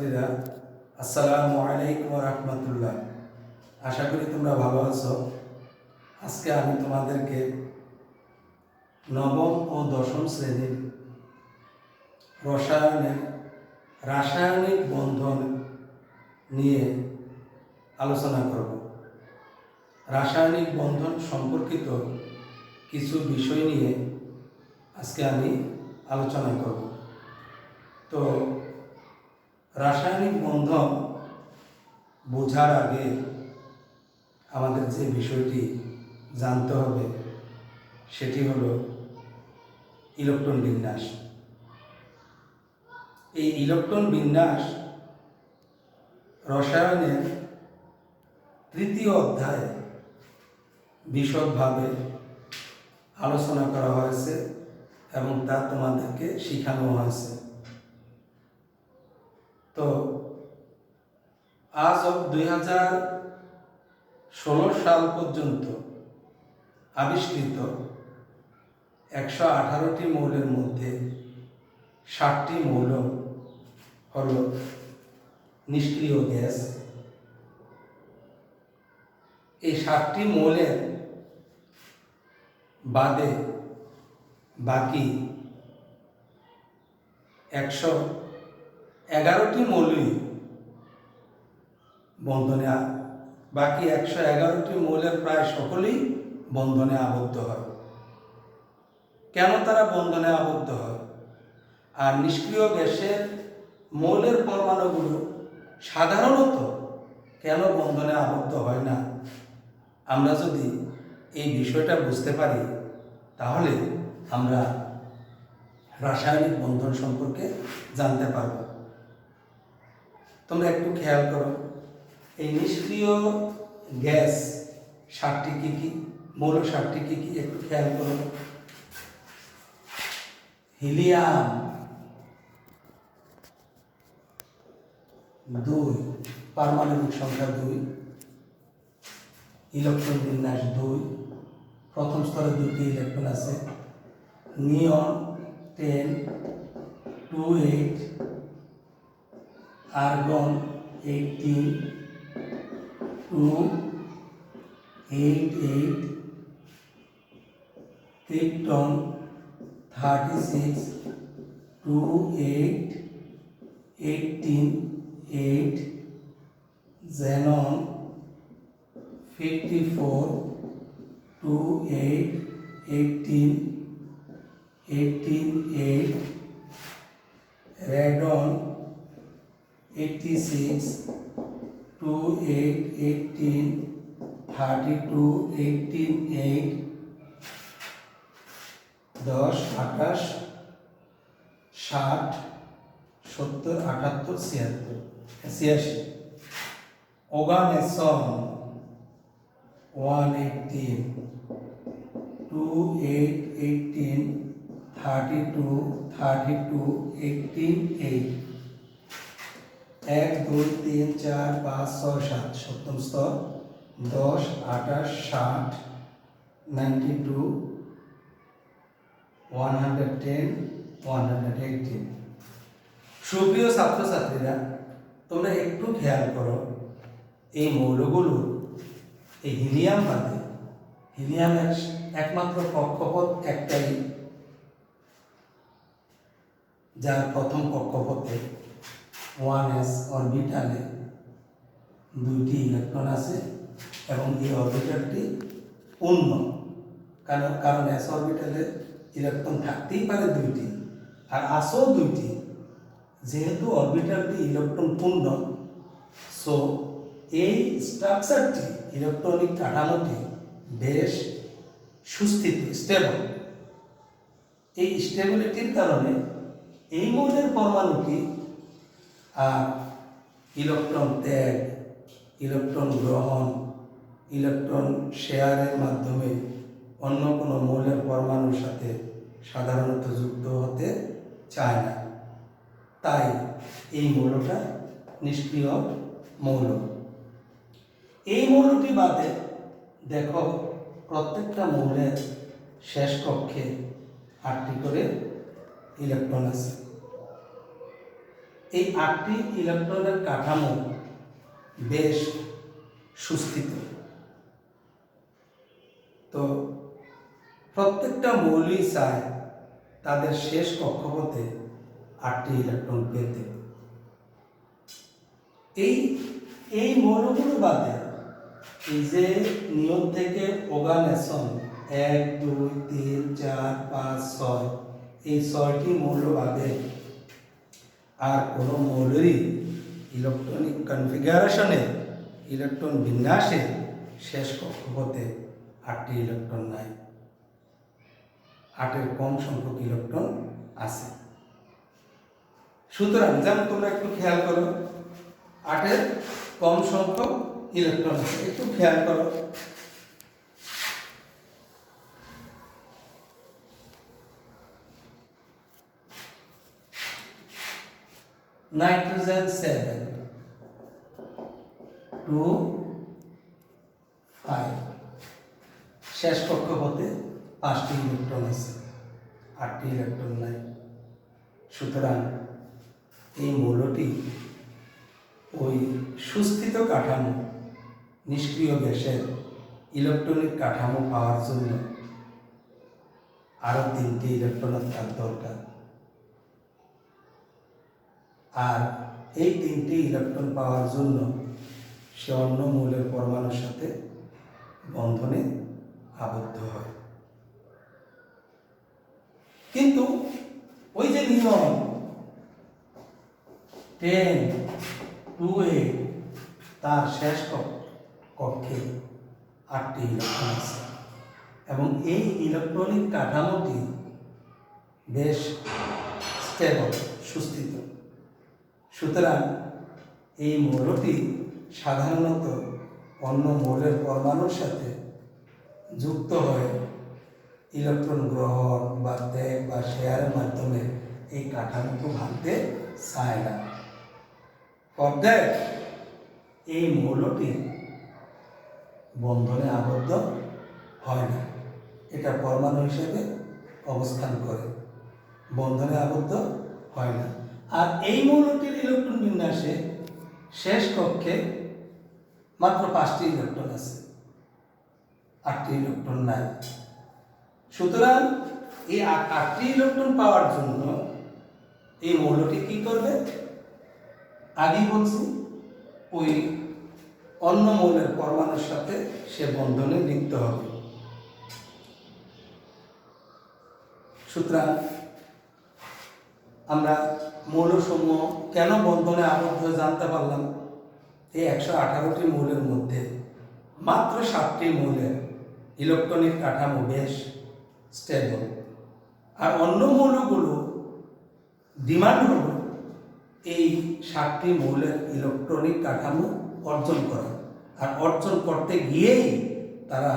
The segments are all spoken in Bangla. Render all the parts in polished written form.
ছাত্রছাত্রীরা, আসসালামু আলাইকুম ওয়া রাহমাতুল্লাহ। আশা করি তোমরা ভালো আছো। আজকে আমি তোমাদেরকে নবম ও দশম শ্রেণীর রসায়নের রাসায়নিক বন্ধন নিয়ে আলোচনা করব। রাসায়নিক বন্ধন সম্পর্কিত কিছু বিষয় নিয়ে আজকে আমি আলোচনা করব। তো রাসায়নিক বন্ধন বোঝার আগে আমাদের যে বিষয়টি জানতে হবে সেটি হলো ইলেকট্রন বিন্যাস। এই ইলেকট্রন বিন্যাস রসায়নের তৃতীয় অধ্যায়ে বিশদভাবে আলোচনা করা হয়েছে এবং তা তোমাদেরকে শেখানো হয়েছে। তো আজ 2016 সাল পর্যন্ত আবিষ্কৃত 118টি মৌলের মধ্যে 60টি মৌল হল নিষ্ক্রিয় গ্যাস। এই 60টি মৌলের বাদে বাকি 111টি মৌলই বন্ধনে বাকি 111টি মৌলের প্রায় সকলেই বন্ধনে আবদ্ধ হয়। কেন তারা বন্ধনে আবদ্ধ হয়? আর নিষ্ক্রিয় গ্যাসের মৌলের পরমাণুগুলো সাধারণত কেন বন্ধনে আবদ্ধ হয় না? আমরা যদি এই বিষয়টা বুঝতে পারি তাহলে আমরা রাসায়নিক বন্ধন সম্পর্কে জানতে পারব। তোমরা একটু খেয়াল করো, এই নিষ্ক্রিয় গ্যাস 60টি কী কী, মৌল 60টি কী কী একটু খেয়াল করো। হিলিয়াম 2, পারমাণবিক সংখ্যা 2, ইলেকট্রন বিন্যাস 2, প্রথম স্তরে 2টি ইলেকট্রন আছে। নিয়ন 10, 2, 8, আর্গন 18, 2, 8, 8, ক্রিপ্টন 36, 2, 8, 18, 8, xenon 54, 2, 8, 18, 18, 8, radon 86, 2, 8, 18, 32, 18, 8, 10, 28, 60, 70, 78, 86, ওগানেসন 118, 2, 8, 18, 32, 32, 18, 8, 1, 2, 3, 4, 5, 6, 7, সপ্তম স্তর 10, 28, 60, 92, 110, 118। সুপ্রিয় ছাত্রছাত্রীরা, তোমরা একটু খেয়াল করো, এই মৌলগুলো এই হিলিয়াম বাদে, হিলিয়ামের একমাত্র কক্ষপথ একটাই, যার প্রথম কক্ষপথে 1s অরবিটালে 2টি ইলেকট্রন আছে এবং এই অরবিটালটি পূর্ণ। কারণ s অরবিটালে ইলেকট্রন থাকতেই পারে 2টি, আর আসও 2টি। যেহেতু অরবিটালটি ইলেকট্রন পূর্ণ, সো এই স্ট্রাকচারটি, ইলেকট্রনিক কাঠামোটি বেশ সুস্থিত, স্টেবল। এই স্টেবিলিটির কারণে এই মৌলের পরমাণুটি আর ইলেকট্রন ত্যাগ, ইলেকট্রন গ্রহণ, ইলেকট্রন শেয়ারের মাধ্যমে অন্য কোনো মৌলের পরমাণুর সাথে সাধারণত যুক্ত হতে চায় না। তাই এই মৌলটা নিষ্ক্রিয় মৌল। এই মৌলটি বাদে দেখো, প্রত্যেকটা মৌলের শেষ কক্ষে 8টি করে ইলেকট্রন আছে। এই 8টি ইলেকট্রনের কাঠামো বেশ সুস্থিত। তো প্রত্যেকটা মৌলই চায় তাদের শেষ কক্ষপথে 8টি ইলেকট্রন পেতে। এই মৌলগুলো বাদে এই যে নিয়ন থেকে অর্গানেশন 1, 2, 3, 4, 5, 6 এই 6টি মৌল বাদে আর কোনো মৌলেরই ইলেকট্রনিক কনফিগারেশনে ইলেকট্রন বিন্যাসে শেষ কক্ষপথে 8টি ইলেকট্রন নাই। 8-এর কম সংখ্যক ইলেকট্রন আছে। সুতরাং যেমন তোমরা একটু খেয়াল করো, 8-এর কম সংখ্যক ইলেকট্রন আছে, একটু খেয়াল করো। নাইট্রোজেন 7, 2, 5 শেষ কক্ষপথে 5টি ইলেকট্রন আছে, 8টি ইলেকট্রন নাই। সুতরাং এই মৌলটি ওই সুস্থিত কাঠামো নিষ্ক্রিয় গ্যাসের ইলেকট্রনিক কাঠামো পাওয়ার জন্য আরও 3টি ইলেকট্রনের তার দরকার। আর এই 3টি ইলেকট্রন পাওয়ার জন্য সে অন্য মৌলের পরমাণুর সাথে বন্ধনে আবদ্ধ হয়। কিন্তু ওই যে নিয়ম 10, 2a তার শেষ কক্ষে 8টি ইলেকট্রন আছে এবং এই ইলেকট্রনিক কাঠামোটি বেশ স্টেবল, সুস্থিত। সুতরাং এই মৌলটি সাধারণত অন্য মৌলের পরমাণুর সাথে যুক্ত হয়ে ইলেকট্রন গ্রহণ বা ত্যাগ বা শেয়ারের মাধ্যমে এই কাঠামোকে ভাঙতে চায় না। অর্থাৎ এই মৌলটি বন্ধনে আবদ্ধ হয় না, এটা পরমাণু হিসেবে অবস্থান করে, বন্ধনে আবদ্ধ হয় না। আর এই মৌলটির ইলেকট্রন বিন্যাসে শেষ কক্ষে মাত্র 5টি ইলেকট্রন আছে, 8টি ইলেকট্রন নাই। সুতরাং এই 8টি ইলেকট্রন পাওয়ার জন্য এই মৌলটি কি করবে? আগেই বলছি, ওই অন্য মৌলের পরমাণুর সাথে সে বন্ধনে লিপ্ত হবে। সুতরাং আমরা মৌলসমূহ কেন বন্ধনে আবদ্ধ জানতে পারলাম। এই 118টি মৌলের মধ্যে মাত্র 7টি মৌলের ইলেকট্রনিক কাঠামো বেশ স্টেবল। আর অন্য মৌলগুলো ডিমান্ড হলো এই 7টি মৌলের ইলেকট্রনিক কাঠামো অর্জন করা, আর অর্জন করতে গিয়েই তারা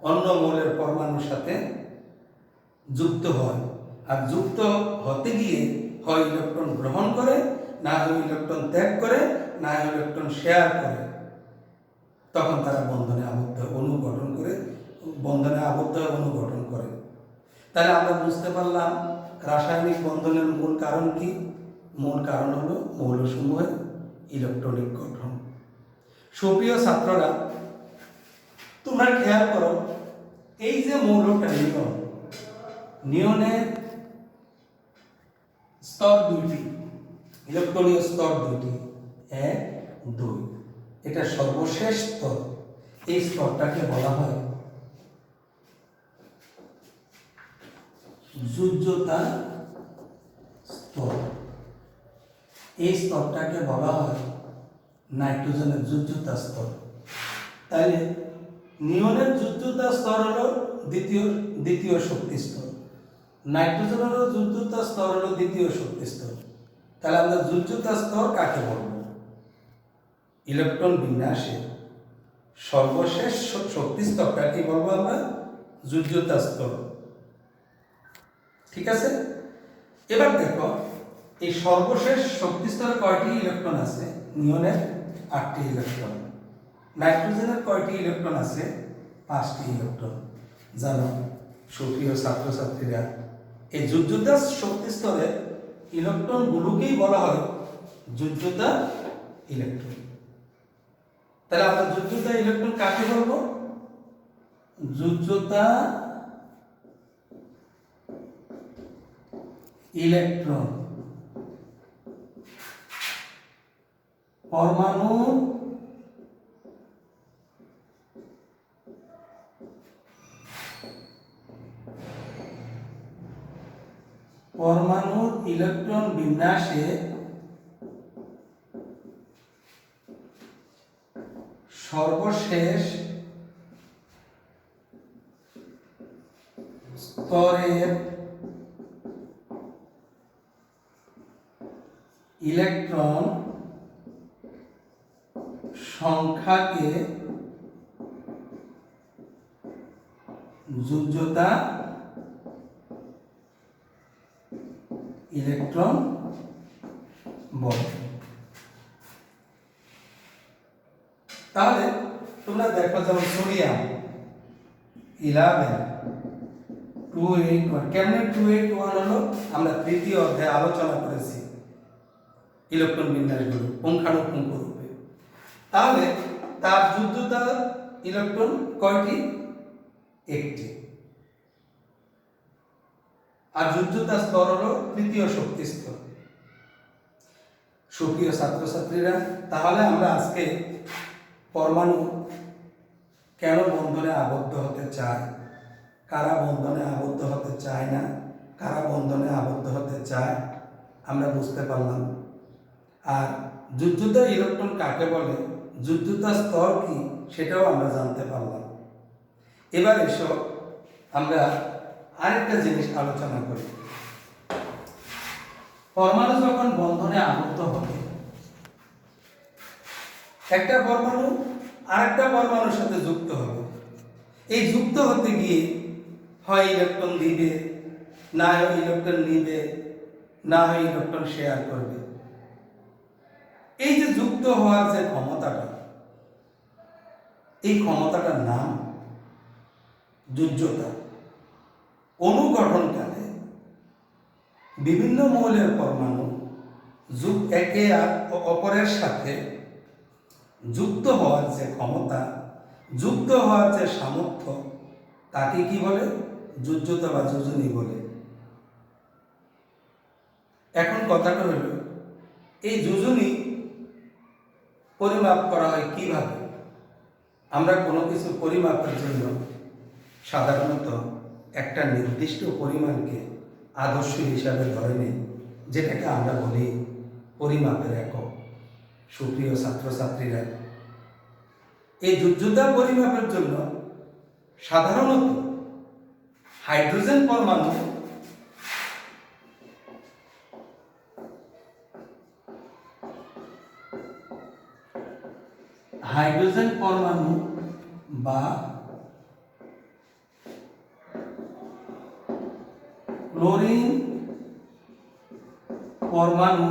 অন্য মৌলের পরমাণুর সাথে যুক্ত হয়। আর যুক্ত হতে গিয়ে হয় ইলেকট্রন গ্রহণ করে, না হয় ইলেকট্রন ত্যাগ করে, না হয় ইলেকট্রন শেয়ার করে। তখন তারা বন্ধনে আবদ্ধ অণু গঠন করে, বন্ধনে আবদ্ধ অণু গঠন করে। তাহলে আমরা বুঝতে পারলাম রাসায়নিক বন্ধনের মূল কারণ কি? মূল কারণ হলো মৌলসমূহের ইলেকট্রনিক গঠন। সুপ্রিয় ছাত্ররা, তোমরা খেয়াল করো, এই যে মৌলটা নিয়নের স্তর 2টি, ইলেকট্রনীয় স্তর 2টি, 1, 2, এটা সর্বশেষ স্তর। এই স্তরটাকে বলা হয় যোজ্যতা স্তর। এই স্তরটাকে বলা হয় নাইট্রোজেনের যোজ্যতা স্তর। তাহলে নিয়নের যোজ্যতা স্তর হলো দ্বিতীয় শক্তি স্তর, নাইট্রোজেনের যোজ্যতা স্তর হলো দ্বিতীয় শক্তি স্তর। তাহলে আমরা যোজ্যতা স্তর কাকে বলবো? ইলেকট্রন বিন্যাসে সর্বশেষ শক্তি স্তরটাকে বলবো আমরা যোজ্যতা স্তর। ঠিক আছে? এবার দেখো, এই সর্বশেষ শক্তি স্তরে কয়টি ইলেকট্রন আছে? নিয়নের 8টি ইলেকট্রন। নাইট্রোজেনের কয়টি ইলেকট্রন আছে? 5টি ইলেকট্রন। জানো সুপ্রিয় ছাত্রছাত্রীরা, এই যোজ্যতা শক্তি স্তরে ইলেকট্রনগুলোকেই বলা হয় যোজ্যতা ইলেকট্রন। তাহলে আমরা যোজ্যতা ইলেকট্রন কাকে বলবো? যোজ্যতা ইলেকট্রন পরমাণুর ইলেকট্রন বিন্যাসে সর্বশেষ স্তরের ইলেকট্রন সংখ্যাকে যোজ্যতা ইলেকট্রন বলে। তাহলে তোমরা দেখো যেমন সোডিয়াম 11 281 কেমনে 281 হলো? আমরা তৃতীয় অধ্যায়ে আলোচনা করেছি ইলেকট্রন বিন্যাসগুলো পুঙ্খানুপুঙ্খ রূপে। তাহলে তার যোজ্যতা ইলেকট্রন কয়টি? একটি। আর যোজ্যতা স্তর হলো তৃতীয় শক্তি স্তর। সুপ্রিয় ছাত্রছাত্রীরা, তাহলে আমরা আজকে পরমাণু কেন বন্ধনে আবদ্ধ হতে চায়, কারা বন্ধনে আবদ্ধ হতে চায় না, কারা বন্ধনে আবদ্ধ হতে চায় আমরা বুঝতে পারলাম। আর যোজ্যতা ইলেকট্রন কাকে বলে, যোজ্যতা স্তর কি সেটাও আমরা জানতে পারলাম। এবার এসো আমরা আরেকটা জিনিস আলোচনা করি। পরমাণু যখন বন্ধনে আবদ্ধ হবে, একটা পরমাণু আরেকটা পরমাণুর সাথে যুক্ত হবে। এই যুক্ত হতে গিয়ে হয় ইলেকট্রন দিবে, না হয় ইলেকট্রন নিবে, না হয় ইলেকট্রন শেয়ার করবে। এই যে যুক্ত হওয়ার যে ক্ষমতাটা, এই ক্ষমতাটার নাম যোজ্যতা। অণু গঠনকালে বিভিন্ন মৌলের পরমাণু একে অপরের সাথে যুক্ত হওয়ার যে ক্ষমতা, যুক্ত হওয়ার যে সামর্থ্য, তাকে কি বলে? যোজ্যতা বা যোজনী বলে। এখন কথাটা হলো, এই যোজনী পরিমাপ করা হয় কিভাবে? আমরা কোনো কিছু পরিমাপের জন্য সাধারণত একটা নির্দিষ্ট পরিমাণকে আদর্শ হিসাবে ধরে নিই, যেটাকে আমরা বলি পরিমাপের একক। সুপ্রিয় ছাত্রছাত্রীরা, এই যোজ্যতা পরিমাপের জন্য সাধারণত হাইড্রোজেন পরমাণু বা ক্লোরিন পরমাণু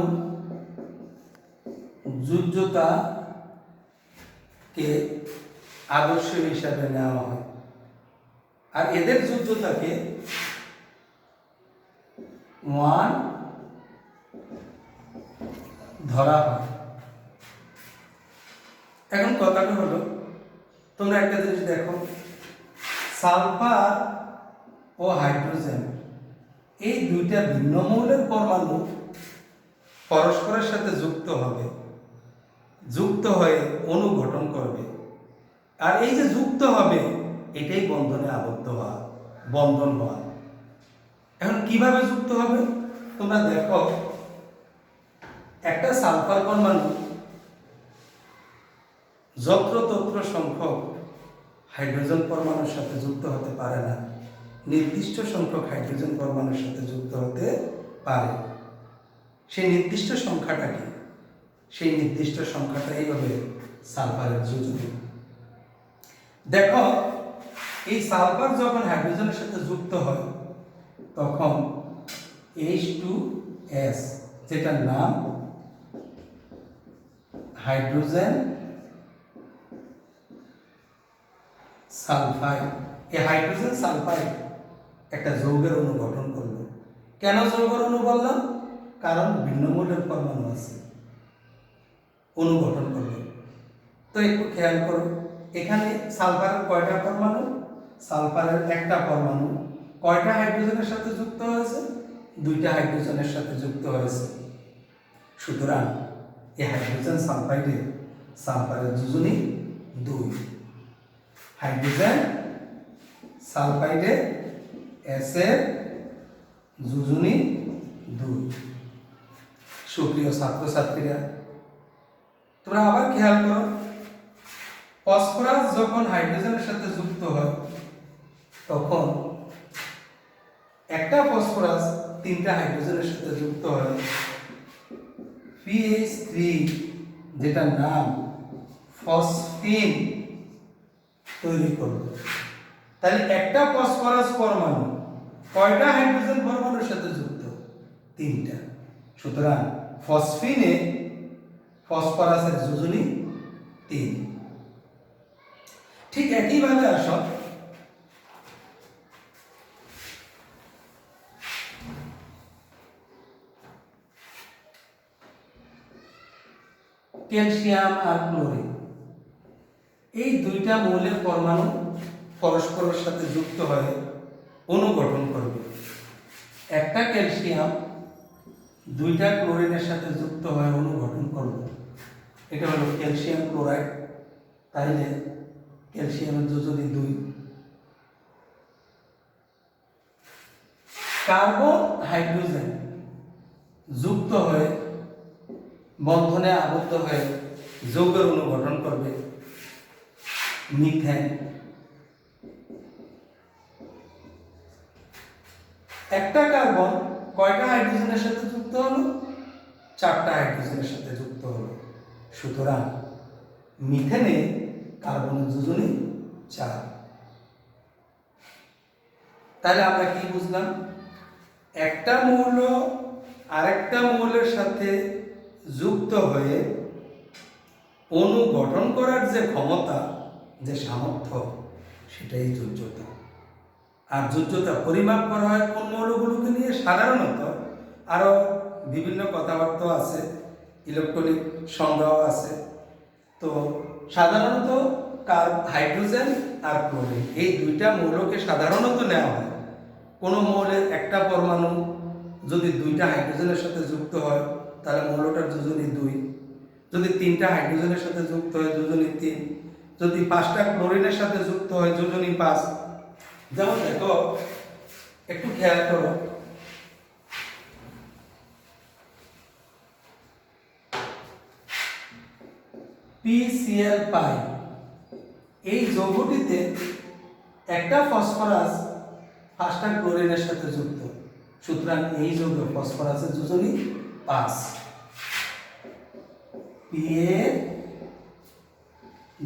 যোজ্যতাকে আদর্শ হিসাবে নেওয়া হয়। আর এদের যোজ্যতাকে 1 ধরা হয়। এখন কথাটা হলো, তোমরা একটা জিনিস দেখো, সালফার ও হাইড্রোজেন এই দুইটা ভিন্ন মৌলের পরমাণু পরস্পরের সাথে যুক্ত হবে, যুক্ত হয়ে অণু গঠন করবে। আর এই যে যুক্ত হবে, এটাই বন্ধনে আবদ্ধ হওয়া, বন্ধন হওয়া। এখন কিভাবে যুক্ত হবে? তোমরা দেখো, একটা সালফার পরমাণু যত্রতত্র সংখ্যক হাইড্রোজেন পরমাণুর সাথে যুক্ত হতে পারে না, নির্দিষ্ট সংখ্যক হাইড্রোজেন পরমাণুর সাথে যুক্ত হতে পারে। সেই নির্দিষ্ট সংখ্যাটা কি? সেই নির্দিষ্ট সংখ্যাটাই হবে সালফারের যোজনী। দেখো, এই সালফার যখন হাইড্রোজেনের সাথে যুক্ত হয়, তখন H2S, যেটার নাম হাইড্রোজেন সালফাইড, এই হাইড্রোজেন সালফাইড একটা যৌগের অণু গঠন করলো। কেন যৌগের অণু বললাম? কারণ ভিন্ন মৌলের পরমাণু আছে। অণু গঠন করবে। তো একটু খেয়াল করো, এখানে সালফারের কয়টা পরমাণু? সালফারের একটা পরমাণু কয়টা হাইড্রোজেনের সাথে যুক্ত হয়েছে? দুইটা হাইড্রোজেনের সাথে যুক্ত হয়েছে। সুতরাং এই হাইড্রোজেন সালফাইডে সালফারের যোজনী 2। হাইড্রোজেন সালফাইডে এস এর যোজনী 2। সুপ্রিয় ছাত্রছাত্রীরা, তোমরা আবার খেয়াল করো, ফসফরাস যখন হাইড্রোজেনের সাথে যুক্ত হয় তখন একটা ফসফরাস তিনটা হাইড্রোজেনের সাথে যুক্ত হয় PH3, যেটা নাম ফসফিন তৈরি করবে। তাহলে একটা ফসফরাস পরমাণু কয়টা হাইড্রোজেন পরমাণুর সাথে যুক্ত? তিনটা। সুতরাং ফসফিনে ফসফরাসের যোজনী 3। ঠিক একইভাবে আসো ক্যালসিয়াম আর ক্লোরিন, এই দুইটা মৌলের পরমাণু পরস্পরের সাথে যুক্ত হয়ে অণু গঠন করবে। একটা ক্যালসিয়াম দুইটা ক্লোরিনের সাথে যুক্ত হয়ে অণু গঠন করবে, এটা হলো ক্যালসিয়াম ক্লোরাইড। তাইলে ক্যালসিয়ামের যোজনী 2। কার্বন হাইড্রোজেন যুক্ত হয়ে বন্ধনে আবদ্ধ হয়ে যৌগের অণু গঠন করবে মিথেন। একটা কার্বন কয়টা হাইড্রোজেনের সাথে যুক্ত হলো? 4টা হাইড্রোজেনের সাথে যুক্ত হলো। সুতরাং মিথেনে কার্বনের যোজনী 4। তাহলে আমরা কি বুঝলাম? একটা মৌল আরেকটা মৌলের সাথে যুক্ত হয়ে অণু গঠন করার যে ক্ষমতা, যে সামর্থ্য, সেটাই যোজ্যতা। আর যোজ্যতা পরিমাপ করা হয় কোন মৌলগুলোকে নিয়ে? সাধারণত আরো বিভিন্ন কথাবার্তা আছে, ইলেকট্রনিক সংজ্ঞাও আছে। তো সাধারণত হাইড্রোজেন আর ক্লোরিন এই দুইটা মৌলকে সাধারণত নেওয়া হয়। কোনো মৌলের একটা পরমাণু যদি দুইটা হাইড্রোজেনের সাথে যুক্ত হয় তাহলে মৌলটার যোজনী 2। যদি 3টা হাইড্রোজেনের সাথে যুক্ত হয় যোজনী 3। যদি 5টা ক্লোরিনের সাথে যুক্ত হয় যোজনী 5। যেমন দেখো, একটু খেয়াল করো, PCl5 এই যৌগটিতে একটা ফসফরাস 5টা ক্লোরিনের সাথে যুক্ত। সুতরাং এই যৌগ ফসফরাসের যোজনী 5। Pa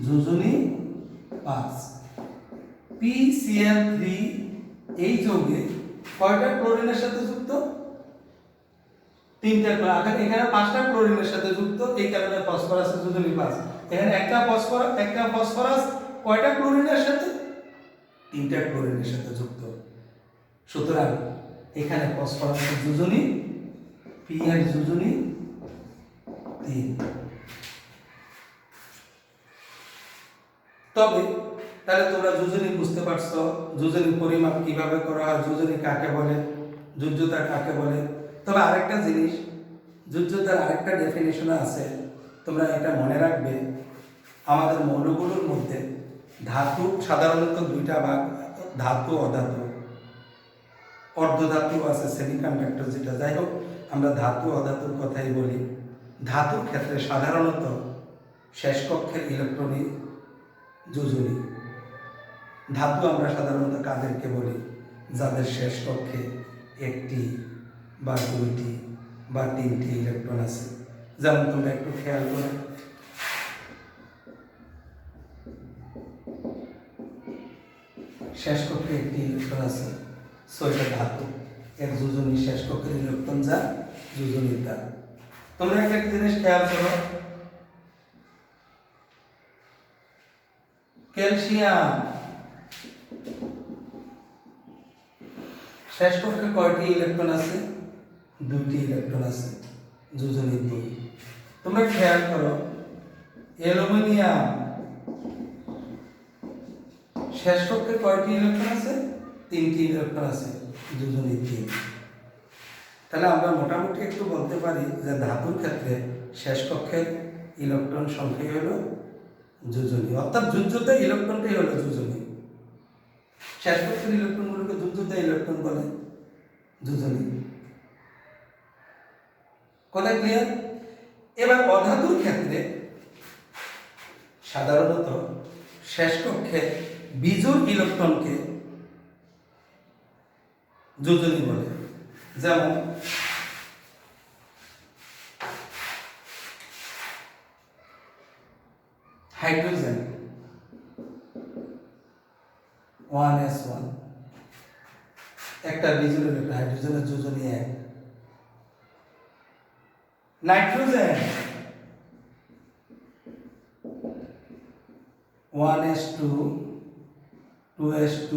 যোজনী 5। PCl3 এই যৌগে কয়টা ক্লোরিনের সাথে যুক্ত? 3টা। এখানে 5টা ক্লোরিনের সাথে যুক্ত, এই কারণে ফসফরাসের যোজনী 5। এখানে একটা ফসফরাস কয়টা ক্লোরিনের সাথে? 3টা ক্লোরিনের সাথে যুক্ত। সুতরাং এখানে ফসফরাসের যোজনী P এর যোজনী 3। তবে তাহলে তোমরা যোজনী বুঝতে পারছো, যোজনী পরিমাপ কিভাবে করা হয়, যোজনী কাকে বলে, যোজ্যতা কাকে বলে। তবে আরেকটা জিনিস, যোজ্যতার আরেকটা ডেফিনেশন আছে, তোমরা এটা মনে রাখবে। আমাদের মৌলগুলোর মধ্যে ধাতু সাধারণত 2টা ভাগ, ধাতু অধাতু। অর্ধধাতু আছে, সেমিকন্ডাক্টর যেটা। যাই হোক, আমরা ধাতু অধাতুর কথাই বলি। ধাতুর ক্ষেত্রে সাধারণত শেষ কক্ষের ইলেকট্রনিক যোজনী। ধাতু আমরা সাধারণত কাদেরকে বলি? যাদের শেষ কক্ষে 1টি বা 2টি বা 3টি ইলেকট্রন আছে। যেমন তোমরা একটু খেয়াল করো, শেষ কক্ষে 1টি ইলেকট্রন আছে, এটা ধাতু। এর যোজনী শেষ কক্ষের ইলেকট্রন যা যোজনী তা। তোমরা একটা জিনিস খেয়াল করো, ক্যালসিয়াম শেষ কক্ষে কয়টি ইলেকট্রন আছে? 2টি ইলেকট্রন আছে, যোজনী 2। তোমরা খেয়াল করো, অ্যালুমিনিয়াম শেষ কক্ষে কয়টি ইলেকট্রন আছে? 3টি ইলেকট্রন আছে, যোজনী 3। তাহলে আমরা মোটামুটি একটু বলতে পারি যে ধাতুর ক্ষেত্রে শেষ কক্ষের ইলেকট্রন সংখ্যাই হলো যোজনী, অর্থাৎ যোজ্যতা ইলেকট্রনটাই হলো যোজনী। শেষ কক্ষের ইলেকট্রনগুলোকে যোজ্যতা ইলেকট্রন বলে, যোজনী। কথা ক্লিয়ার? এবার অধাতুর ক্ষেত্রে সাধারণত শেষ কক্ষে বিজোড় ইলেকট্রনকে যোজনী বলে। যেমন হাইড্রোজেন 1s1 একটা বিজোড় ইলেকট্রন, হাইড্রোজেনের যোজনী 1। Nitrogen 1s2 2s2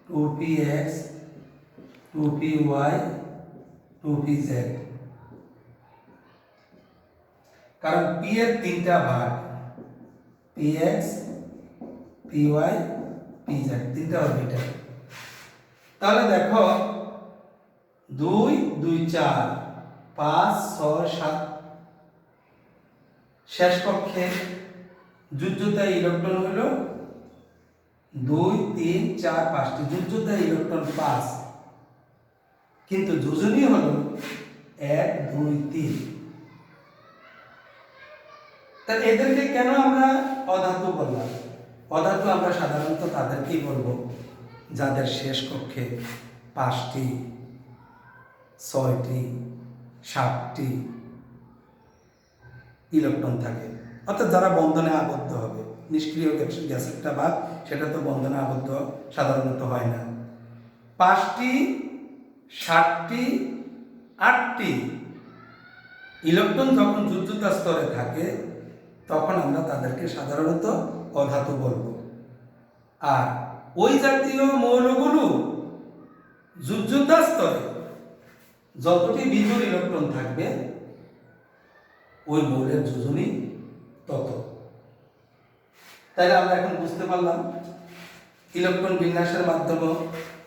2px 2py 2pz। কারণ p এর 3টা ভাগ, px py pz, 3টা অরবিটাল। তাহলে দেখো 2 2 4 5 6 7 শেষ কক্ষে যোজ্যতা ইলেকট্রন হলো 2 3 4 5টি, যোজ্যতা ইলেকট্রন 5, কিন্তু যোজনী হলো 1 2 3। তাহলে এদেরকে কেন আমরা অধাতু বললাম? অধাতু আমরা সাধারণত তাদেরকেই বলবো যাদের শেষ কক্ষে 5টি 6টি 7টি ইলেকট্রন থাকে, অর্থাৎ যারা বন্ধনে আবদ্ধ হবে। নিষ্ক্রিয় গ্যাস একটা ভাগ, সেটা তো বন্ধনে আবদ্ধ সাধারণত হয় না। 5টি 7টি 8টি ইলেকট্রন যখন যোজ্যতা স্তরে থাকে তখন আমরা তাদেরকে সাধারণত অধাতু বলবো। আর ওই জাতীয় মৌলগুলো যোজ্যতা স্তরে যতটি বিজোড় ইলেকট্রন থাকবে ওই মৌলের যোজনী তত। তাই আমরা এখন বুঝতে পারলাম ইলেকট্রন বিন্যাসের মাধ্যমে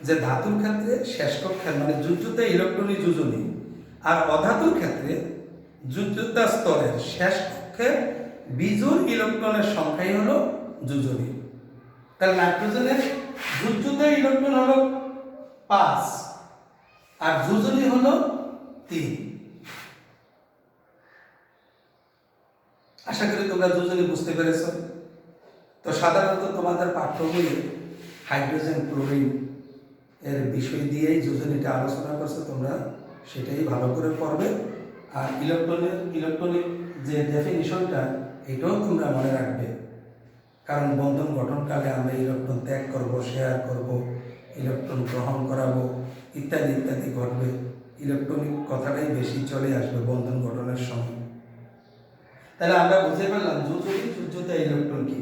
যে ধাতুর ক্ষেত্রে শেষ কক্ষের মানে যোজ্যতা ইলেকট্রনই যোজনী, আর অধাতুর ক্ষেত্রে যোজ্যতা স্তরের শেষ কক্ষের বিজোড় ইলেকট্রনের সংখ্যাই হলো যোজনী। তাহলে নাইট্রোজেনের যোজ্যতা ইলেকট্রন হলো 5 আর যোজনী হলো 3। আশা করি তোমরা যোজনী বুঝতে পেরেছ। তো সাধারণত তোমাদের পাঠ্য বইয়ে হাইড্রোজেন ক্লোরিন এর বিষয় দিয়েই যোজনীটা আলোচনা করছে, তোমরা সেটাই ভালো করে পড়বে। আর ইলেকট্রনিক যে ডেফিনিশনটা এটাও তোমরা মনে রাখবে, কারণ বন্ধন গঠনকালে আমরা ইলেকট্রন ত্যাগ করব, শেয়ার করব, ইলেকট্রন গ্রহণ করাবো, ইত্যাদি ইত্যাদি ঘটবে। ইলেকট্রনিক কথাটাই বেশি চলে আসবে বন্ধন গঠনের সময়। তাহলে আমরা বুঝতে পারলাম যোজনী যোজ্যতা ইলেকট্রন কি।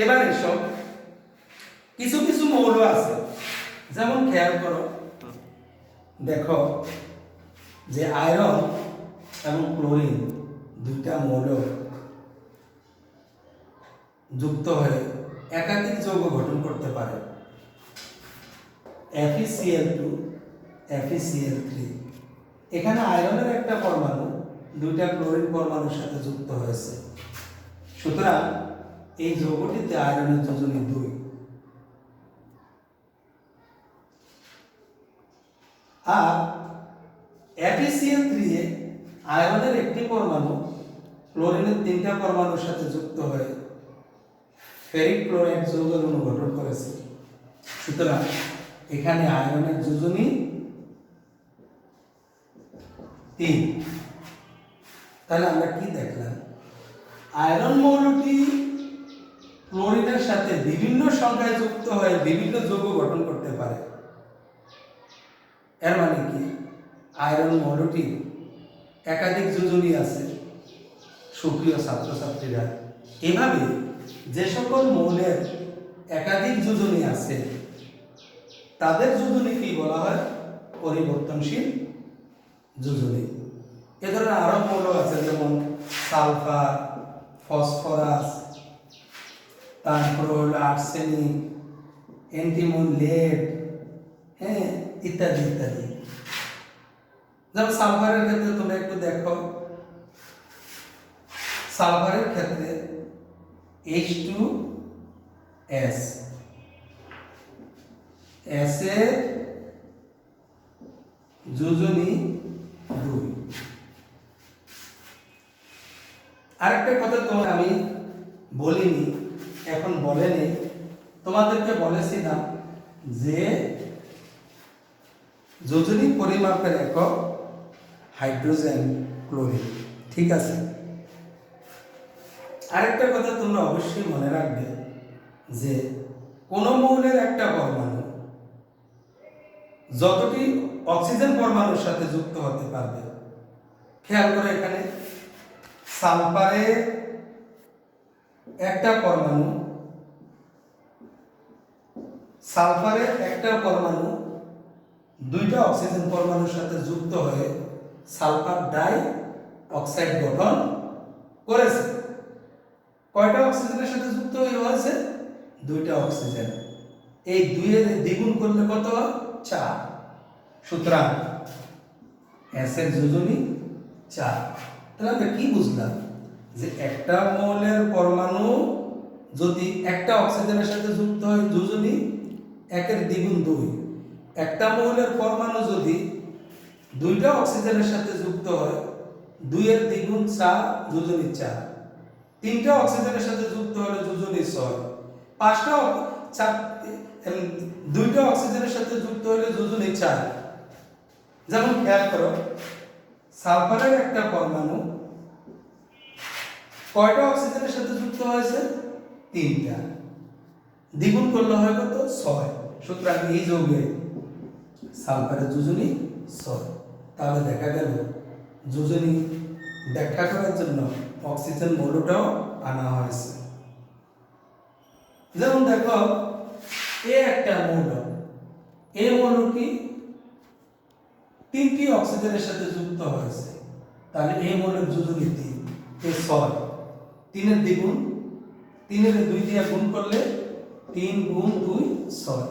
এবার এসব কিছু কিছু মৌল আছে, যেমন খেয়াল করো, দেখো যে আয়রন এবং ক্লোরিন দুইটা মৌল যুক্ত হয়ে একাধিক যৌগ গঠন করতে পারে, FeCl2 FeCl3। এখানে আয়রনের একটা পরমাণু দুইটা ক্লোরিন পরমাণুর সাথে যুক্ত হয়েছে, সুতরাং এই যৌগটিতে আয়রনের যোজনী 2। আর FeCl3 এ আয়রনের একটি পরমাণু ক্লোরিনের 3টা পরমাণুর সাথে যুক্ত হয়ে ফেরিক ক্লোরাইড যৌগের অণু গঠন করেছে, সুতরাং এখানে আয়রনের যোজনী 3। তাহলে আমরা কি দেখলাম? আয়রন মৌলটি ক্লোরিনের সাথে বিভিন্ন সংখ্যায় যুক্ত হয়ে বিভিন্ন যৌগ গঠন করতে পারে। এর মানে কি আয়রন মৌলটি একাধিক যোজনী আছে। সুপ্রিয় ছাত্রছাত্রীরা, এভাবে যে সকল মৌলের একাধিক যোজনী আছে তাদের যোজনী কি বলা হয়? পরিবর্তনশীল যোজনী। এ ধরনের আরো মৌল আছে, যেমন সালফার, ফসফরাস, তারপর হলো আর্সেনিক, অ্যান্টিমন, লেড, হ্যাঁ, ইত্যাদি ইত্যাদি। যেমন সালফারের ক্ষেত্রে তোমরা একটু দেখো, সালফারের ক্ষেত্রে H2S, S এর যোজনী 2। আরেকটা কথা তোমার আমি বলিনি, এখন বলে নেই, তোমাদেরকে বলেছিলাম যে যোজনী পরিমাপের একক হাইড্রোজেন, ক্লোরিন, ঠিক আছে। আরেকটা কথা তোমরা অবশ্যই মনে রাখবে যে কোন মৌলের একটা পরমাণু যতটি অক্সিজেন পরমাণুর সাথে যুক্ত হতে পারবে, খেয়াল করে এখানে সালফারের একটা পরমাণু, দুইটা অক্সিজেন পরমাণুর সাথে যুক্ত হয়ে সালফার ডাই অক্সাইড গঠন করেছে। কয়টা অক্সিজেনের সাথে যুক্ত হয়েছে? দুইটা অক্সিজেন। এই দুইয়ের দ্বিগুণ করলে কত হয়? 4। সুতরাং S এর যোজনী 4। তাহলে আমরা কি বুঝলাম? যে একটা মৌলের পরমাণু যদি একটা অক্সিজেনের সাথে যুক্ত হয় যোজনী 1 এর দ্বিগুণ 2। একটা মৌলের পরমাণু যদি দুইটা অক্সিজেনের সাথে যুক্ত হয় 2 এর দ্বিগুণ 4, যোজনী 4। তিনটা অক্সিজেনের সাথে যুক্ত হলে যোজনী 6। দুইটা অক্সিজেনের সাথে যুক্ত হলে যোজনী 4। যেমন খেয়াল করো, সালফারের একটা পরমাণু কয়টা অক্সিজেনের সাথে যুক্ত হয়েছে? 3টা। দ্বিগুণ করলে হয় কত? 6। সুতরাং এই যৌগে সালফারের যোজনী 6। তাহলে দেখা গেল যোজনী ব্যাখ্যা করার জন্য অক্সিজেন মৌলটাও আনা হয়েছে। যেমন দেখো, এ একটা মৌল, এই মৌলটি 3টি অক্সিজেনের সাথে যুক্ত হয়েছে, তাহলে এই মৌলের যোজনী 3, এ 6। 3 এর দ্বিগুণ, 3 এর 2 দিয়ে গুণ করলে 3 গুণ 2 6।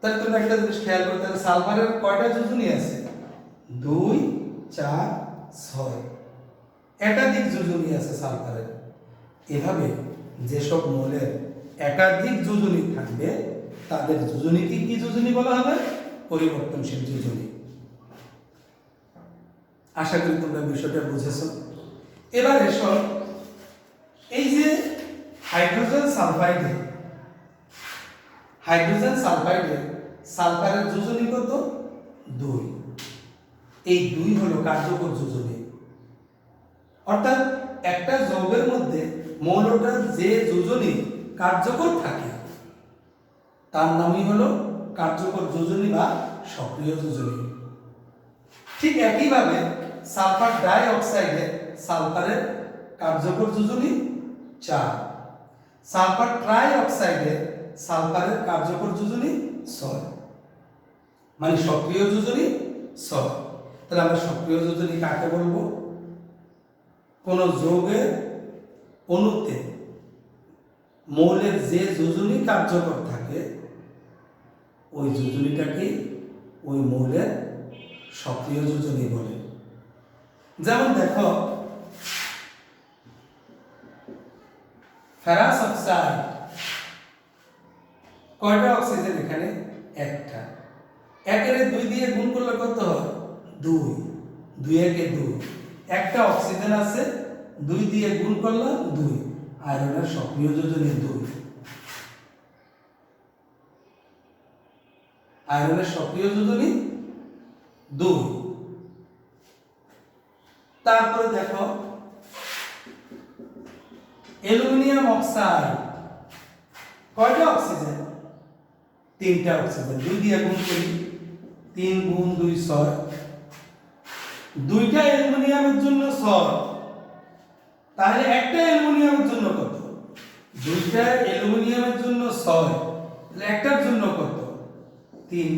তাহলে তোমরা একটা জিনিস খেয়াল করতে হবে, সালফারের কয়টা যোজনী আছে? 2, 4, 6। একাধিক যোজনী আছে সালফারের। এভাবে যেসব মৌলের একাধিক যোজনী থাকবে তাদের যোজনীকে কি যোজনী বলা হবে? পরিবর্তনশীল যোজনী। আশা করি তোমরা বিষয়টা বুঝেছো। এবার এসো, এই যে হাইড্রোজেন সালফাইডে সালফারের যোজনী কত? 2। এই 2 হলো কার্যকর যোজনী। অর্থাৎ একটা যৌগের মধ্যে মৌলটার যে যোজনী কার্যকর থাকে তার নামই হলো কার্যকর যোজনী বা সক্রিয় যোজনী। ঠিক একইভাবে সালফার ডাই অক্সাইডে সালফারের কার্যকর যোজনী 4। সালফার ট্রাই অক্সাইডে সালফারের কার্যকর যোজনী 6, মানে সক্রিয় যোজনী 6। তাহলে আমরা সক্রিয় যোজনী কাকে বলবো? কোন যৌগের অণুতে মৌলের যে যোজনী কার্যকর থাকে ওই যোজনীটাকে ওই মৌলের সক্রিয় যোজনী বলে। যেমন দেখো, ফেরাস অক্সাইড কয়টা অক্সিজেন? এখানে একটা। 1 এর 2 দিয়ে গুণ করলে কত হয়? 2। 2 একে 2। একটা অক্সিজেন আছে, 2 দিয়ে গুণ করলাম 2। আয়রনের সক্রিয় যোজনী 2। আয়রনের সক্রিয় যোজনী 2। তারপরে দেখো, অ্যালুমিনিয়াম অক্সাইড কয়টা অক্সিজেন? 3টা অক্সিজেন। 2 দিয়ে গুণ করি, 3 গুণ 2 6। 2টা অ্যালুমিনিয়ামের জন্য 6। তাহলে একটা অ্যালুমিনিয়ামের জন্য কত? 2টা অ্যালুমিনিয়ামের জন্য 6। তাহলে একটার জন্য কত? 3।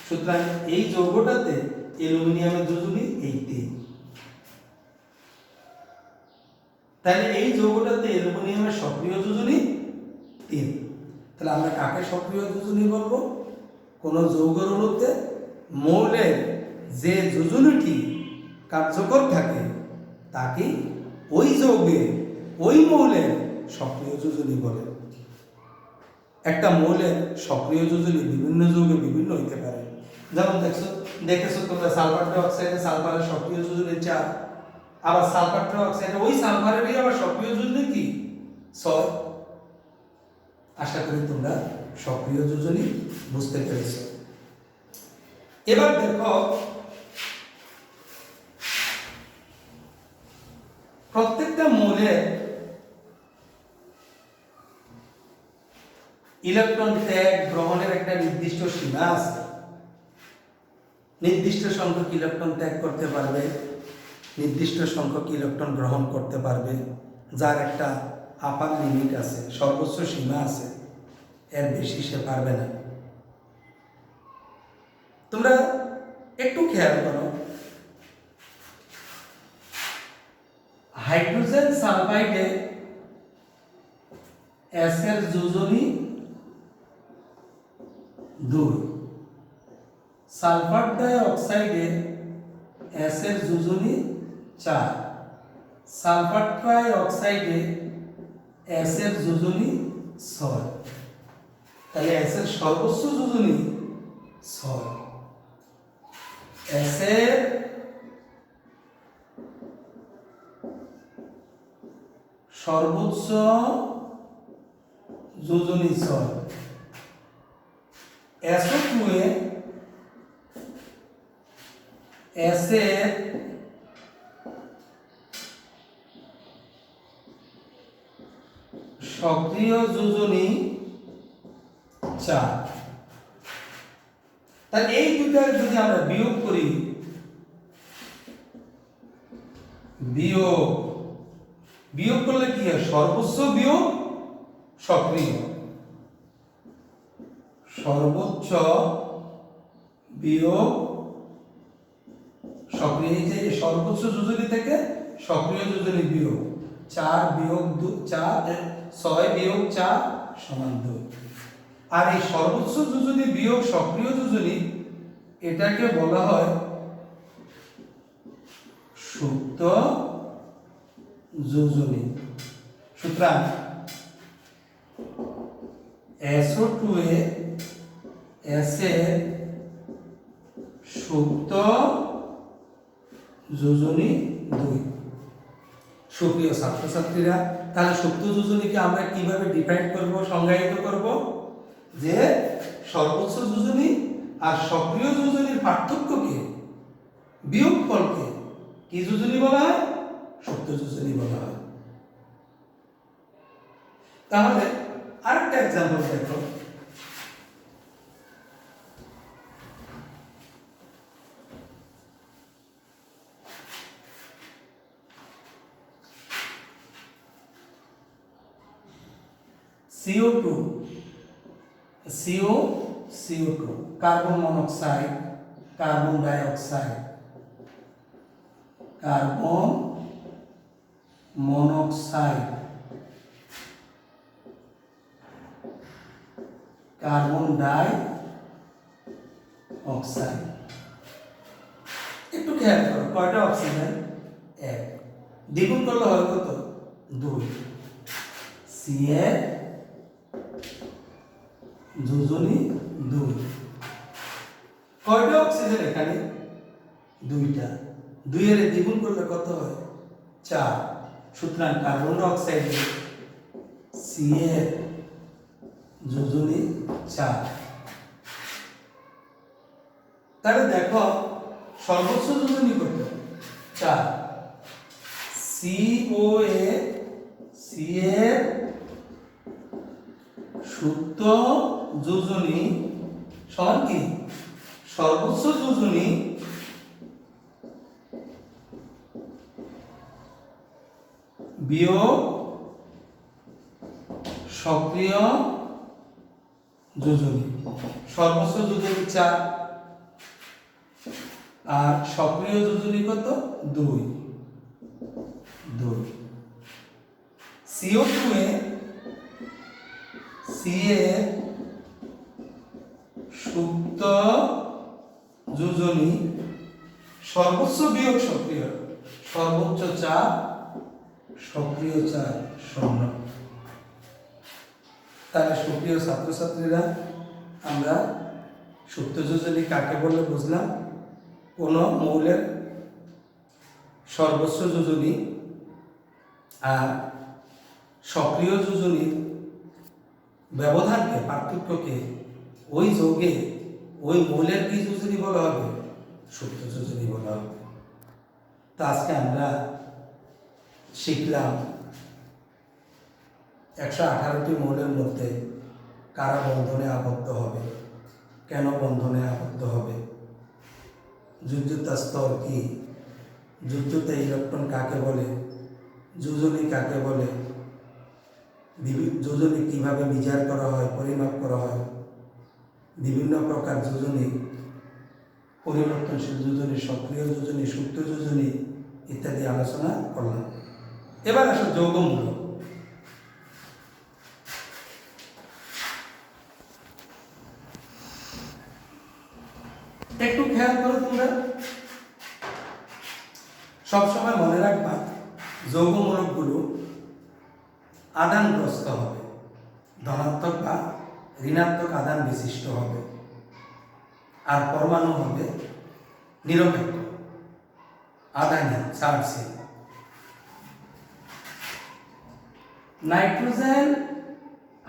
সুতরাং এই যৌগটাতে অ্যালুমিনিয়ামের যোজনী এই 3। তাহলে এই যৌগটাতে অ্যালুমিনিয়ামের সক্রিয় যোজনী 3। তাহলে আমরা কাকে সক্রিয় যোজনী বলবো? কোন যৌগের অণুতে মৌলের যে যোজনীটি কার্যকর থাকে তাকে ওই যৌগে ওই মৌলের সক্রিয় যোজনী বলে। একটা মৌলের সক্রিয় যোজনী বিভিন্ন যৌগে বিভিন্ন হইতে পারে। যেমন দেখেছো তোমরা সালফার ডাইঅক্সাইডে সালফারের সক্রিয় যোজনী 4, আবার সালফার ডাইঅক্সাইডে ওই সালফারেরই আবার সক্রিয় যোজনী কি 6। আশা করি তোমরা সক্রিয় যোজনী বুঝতে পেরেছো। এবার দেখো প্রত্যেকটা মৌলের ইলেকট্রন ত্যাগ গ্রহণের একটা নির্দিষ্ট সীমা আছে। নির্দিষ্ট সংখ্যক ইলেকট্রন ত্যাগ করতে পারবে, নির্দিষ্ট সংখ্যক ইলেকট্রন গ্রহণ করতে পারবে, যার একটা আপার লিমিট আছে, সর্বোচ্চ সীমা আছে, এর বেশি সে পারবে না। তোমরা একটু খেয়াল করো, হাইড্রোজেন সালফাইডে এস এর যোজনী 2, সালফার ডাইঅক্সাইডে এস এর যোজনী 4, সালফার ট্রাইঅক্সাইডে এস এর যোজনী 6। তাহলে এস এর সর্বোচ্চ যোজনী 6। এস এর সর্বোচ্চ যোজনী 6। SO2 এ এস এর সক্রিয় যোজনী 4। তাহলে এই দুটার যদি আমরা বিয়োগ করি, বিয়োগ করলে কি হয়? সর্বোচ্চ বিয়োগ সক্রিয়, সর্বোচ্চ বিয়োগ সক্রিয়। এই যে সর্বোচ্চ যোজনী থেকে সক্রিয় যোজনী বিয়োগ 4 বিয়োগ 4 6 বিয়োগ 4 সমান 2। আর এই সর্বোচ্চ যোজনী বিয়োগ সক্রিয় যোজনী এটাকে বলা হয় সুপ্ত যোজনী। সুতরাং SO2 এ এস এর সুপ্ত যোজনী 2। সুপ্রিয় ছাত্রছাত্রীরা, তাহলে সুপ্ত যোজনীকে আমরা কিভাবে ডিফাইন করব, সংজ্ঞায়িত করব? যে সর্বোচ্চ যোজনী আর সক্রিয় যোজনীর পার্থক্যকে, বিয়োগফলকে কি যোজনী বলা হয়? সুপ্ত যোজনী বলা হয়। তাহলে আরেকটা एग्जांपल দেখো, CO2 carbon monoxide, carbon dioxide, carbon monoxide, carbon dioxide. একটু খেয়াল করো, কয়টা অক্সিজেন? 1। দ্বিগুণ করলে হয় কত? 2। সি এর যোজনী 2। কয়টা অক্সিজেন এখানে? 2টা। 2 এর দ্বিগুণ করলে কত হয়? 4। সুতরাং কার্বন ডাই অক্সাইডে সি এর যোজনী 4। তাহলে দেখো সর্বোচ্চ যোজনী কত? 4। CO এ সি এর সুপ্ত যোজনী সমান কি? সর্বোচ্চ যোজনী বিয়োগ সক্রিয় যোজনী। সর্বোচ্চ যোজনী 4 আর সক্রিয় যোজনী কত? 2। CO2 এ Ca সুপ্ত যোজনী সর্বোচ্চ বিয়োগ সক্রিয়, সর্বোচ্চ চাপ সক্রিয় চাপ 0। তাহলে সুপ্রিয় ছাত্রছাত্রীরা, আমরা সুপ্ত যোজনী কাকে বলে বুঝলাম? কোন মৌলের সর্বোচ্চ যোজনী আর সক্রিয় যোজনীর ব্যবধানকে, পার্থক্যকে ওই যৌগে ওই মৌলের কি যোজনী বলা হবে? সুপ্ত যোজনী বলা হবে। তো আজকে আমরা শিখলাম 118টি মৌলের মধ্যে কারা বন্ধনে আবদ্ধ হবে, কেন বন্ধনে আবদ্ধ হবে, যোজ্যতা স্তর কি, যোজ্যতা ইলেকট্রন কাকে বলে, যোজনী কাকে বলে, যোজনী কিভাবে বিচার করা হয়, পরিমাপ করা হয়, বিভিন্ন প্রকার যোজনী, পরিবর্তনশীল যোজনী, সক্রিয় যোজনী, সুপ্ত যোজনী ইত্যাদি আলোচনা করলাম। এবার আসো যৌগমূলক। একটু খেয়াল করো তোমরা, সবসময় মনে রাখবা যৌগমূলকগুলো আদানগ্রস্ত হবে, ধনাত্মক বা ঋণাত্মক আদান বিশিষ্ট হবে, আর পরমাণু হবে নিরপেক্ষ, আদানহীন, চার্জহীন। নাইট্রোজেন,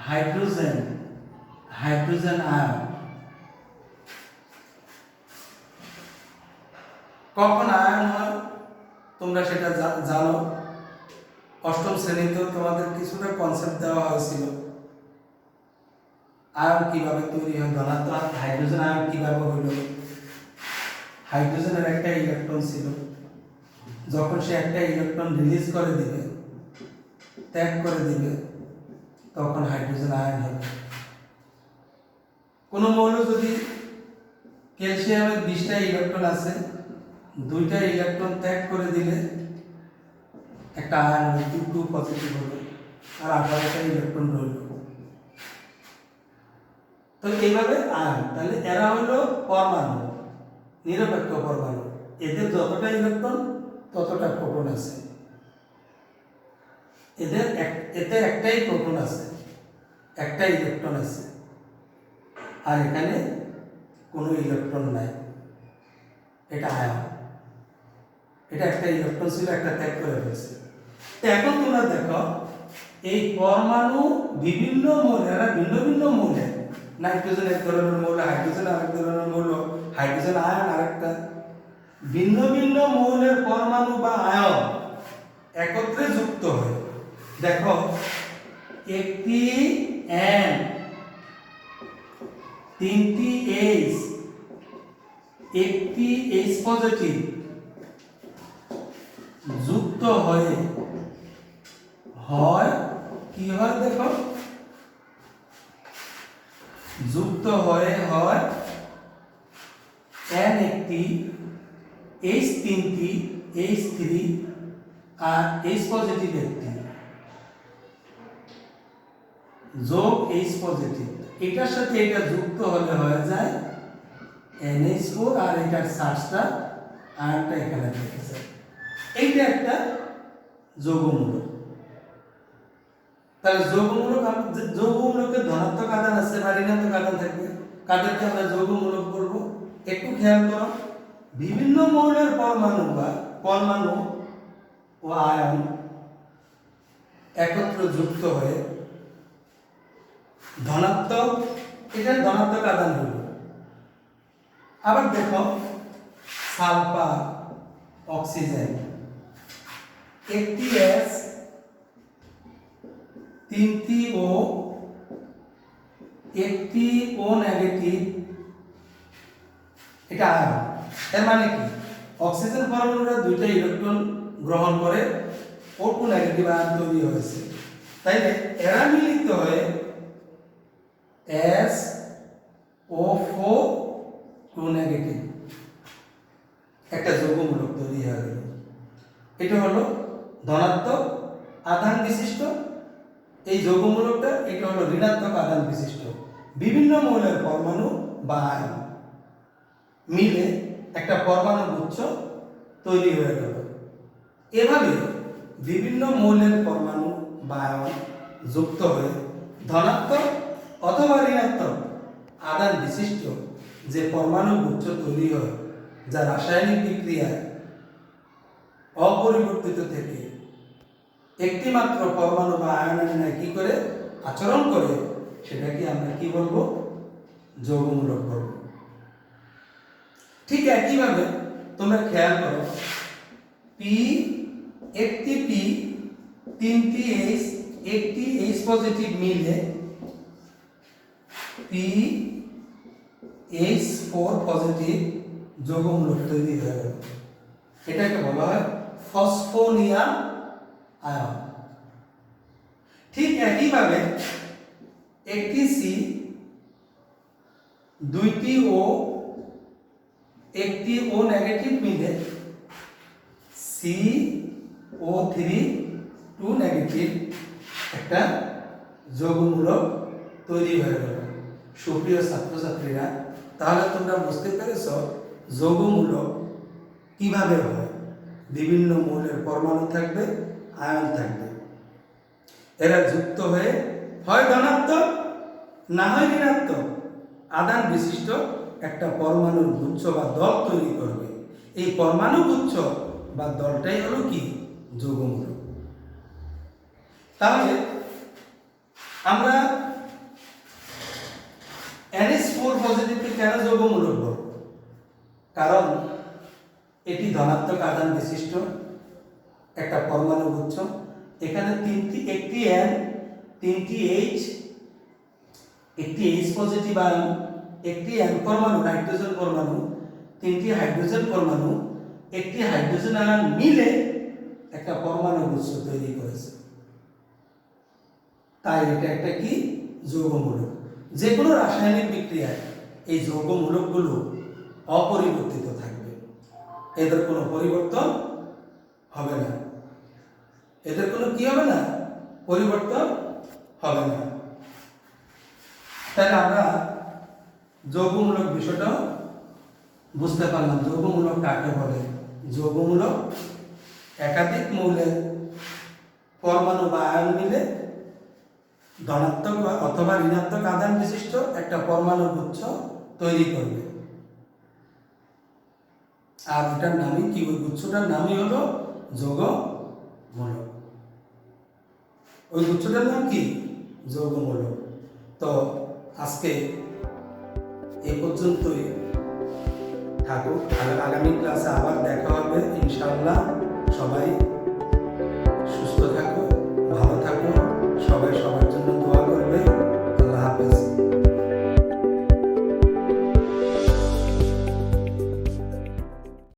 হাইড্রোজেন, হাইড্রোজেন আয়ন কখন আয়ন হয় তোমরা সেটা জানো। অষ্টম শ্রেণীতেও তোমাদের কিছুটা কনসেপ্ট দেওয়া হয়েছিল। আয়ন কিভাবে তৈরি হয়, ধনাত্মক হাইড্রোজেন আয়ন কিভাবে হইল? হাইড্রোজেনের একটা ইলেকট্রন ছিল, যখন সে একটা ইলেকট্রন রিলিজ করে দিবে, ত্যাগ করে দিবে, তখন হাইড্রোজেন আয়ন হবে। কোন মৌল যদি ক্যালসিয়ামের 20টা ইলেকট্রন আছে, 2টা ইলেকট্রন ত্যাগ করে দিলে একটা আয়ন হলো, 2 পজিটিভ হলো, আর 18টা ইলেকট্রন রইল। তো এইভাবে আয়ন, তাহলে এরা হলো পরমাণু, নিরপেক্ষ পরমাণু। এদের যতটা ইলেকট্রন ততটা প্রোটন আছে, এতে একটাই প্রোটন আছে, একটাই ইলেকট্রন আছে, আর এখানে কোনো ইলেকট্রন নাই। এটা আয়ন, এটা একটা ইলেকট্রন ছিল, একটা ত্যাগ করে ফেলছে। তো এখন তোমরা দেখো এই পরমাণু বিভিন্ন মৌল, এরা ভিন্ন ভিন্ন মৌলের, নাইট্রোজেন এক ধরনের মৌল, হাইড্রোজেন আরেক ধরনের মৌল, হাইড্রোজেন আয়ন আরেকটা, ভিন্ন ভিন্ন মৌলের পরমাণু বা আয়ন একত্রে যুক্ত হয়। দেখো একটি N, 3টি H, একটি H পজিটিভ যুক্ত হয়ে হয় কি হয়? দেখো যুক্ত হয়ে হয় N একটি, H 3টি, H 3 আর H পজিটিভ একটি, যোগ H পজিটিভ। এটার সাথে এটা যুক্ত হলে হয়ে যায় NH4, আর এটার চার্জটা আয়নটা এখানে থেকে যায়। এইটা একটা যৌগমূলক। তাহলে যৌগমূলকের ধনাত্মক আদান আছে বা ঋণাত্মক আদান থাকবে, কাদেরকে আমরা যৌগমূলক বলবো? একটু খেয়াল করো, বিভিন্ন মৌলের পরমাণু ও আয়ন একত্র যুক্ত হয়ে ধনাত্মক, এটা ধনাত্মক আদান হল। আবার দেখো সালফার, অক্সিজেন, একটি S, 3টি O, একটি O নেগেটিভ, এটা আয়ন। এর মানে কি? অক্সিজেন পরমাণুরা 2টা ইলেকট্রন গ্রহণ করে O2 নেগেটিভ আয়ন তৈরি হয়েছে, তাই এরা মিলিত হয়ে SO4 2 নেগেটিভ একটা যৌগমূলক তৈরি হয়ে গেল। এটা হলো ধনাত্মক আধান বিশিষ্ট এই যৌগমূলকটা এটা হলো ঋণাত্মক আধান বিশিষ্ট। বিভিন্ন মৌলের পরমাণু বা আয়ন মিলে একটা পরমাণু গুচ্ছ তৈরি হয়ে গেল। এভাবে বিভিন্ন মৌলের পরমাণু বা আয়ন যুক্ত হয়ে ধনাত্মক অথবা ঋণাত্মক আধান বিশিষ্ট যে পরমাণু গুচ্ছ তৈরি হয়, যা রাসায়নিক বিক্রিয়ায় অপরিবর্তিত থেকে একটি মাত্র পরমাণু বা আয়নের ন্যায় কি করে আচরণ করে, সেটাকে আমরা কি বলবো? যৌগমূলক বলবো। ঠিক একইভাবে তোমরা খেয়াল করো, পি একটি পি তিনটি এইচ একটি এইচ পজিটিভ মিলে পি এইচ 4 পজিটিভ যৌগমূলক তৈরি হয়ে গেল। এটাকে বলা হয় ফসফোনিয়াম আয়ন। ঠিক একইভাবে একটি সি দুইটি ও একটি ও নেগেটিভ মিলে CO3 2 নেগেটিভ একটা যৌগমূলক তৈরি হয়ে গেল। সুপ্রিয় ছাত্রছাত্রীরা, তাহলে তোমরা বুঝতে পেরেছ যৌগমূলক কিভাবে হয়। বিভিন্ন মৌলের পরমাণু থাকবে, আয়ন থাকবে, এরা যুক্ত হয়ে হয় ধনাত্মক না হয় ঋণাত্মক আধান বিশিষ্ট একটা পরমাণুর গুচ্ছ বা দল তৈরি করবে। এই পরমাণু গুচ্ছ বা দলটাই হলো কি? যৌগমূলক। তাহলে আমরা NH4 পজিটিভকে কেন যৌগমূলক বলব? কারণ এটি ধনাত্মক আধান বিশিষ্ট একটা পরমাণু গুচ্ছ। এখানে একটি N, তিনটি H, একটি H পজিটিভ আয়ন, একটি N পরমাণু নাইট্রোজেন পরমাণু, তিনটি হাইড্রোজেন পরমাণু, একটি হাইড্রোজেন আয়ন মিলে একটা পরমাণু গুচ্ছ তৈরি করেছে। তাই এটা একটা কি? যৌগমূলক। যে কোনো রাসায়নিক বিক্রিয়ায় এই যৌগমূলকগুলো অপরিবর্তিত থাকবে, এদের কোনো পরিবর্তন হবে না। এদের কোনো কি হবে না? পরিবর্তন হবে না। তাহলে আমরা যৌগমূলক বিষয়টা বুঝতে পারলাম। যৌগমূলক কাকে বলে? যৌগমূলক একাধিক মৌলের পরমাণু বা আয়ন মিলে ধনাত্মক অথবা ঋণাত্মক আধান বিশিষ্ট একটা পরমাণু গুচ্ছ তৈরি করবে। আর ওটার নামই কি? ওই গুচ্ছটার নামই হলো যৌগমূলক। ওই গুচ্ছটার নাম কি? যৌগমূলক। তো আজকে এই পর্যন্তই থাকুক। আগামী ক্লাসে আবার দেখা হবে ইনশাআল্লাহ। সবাই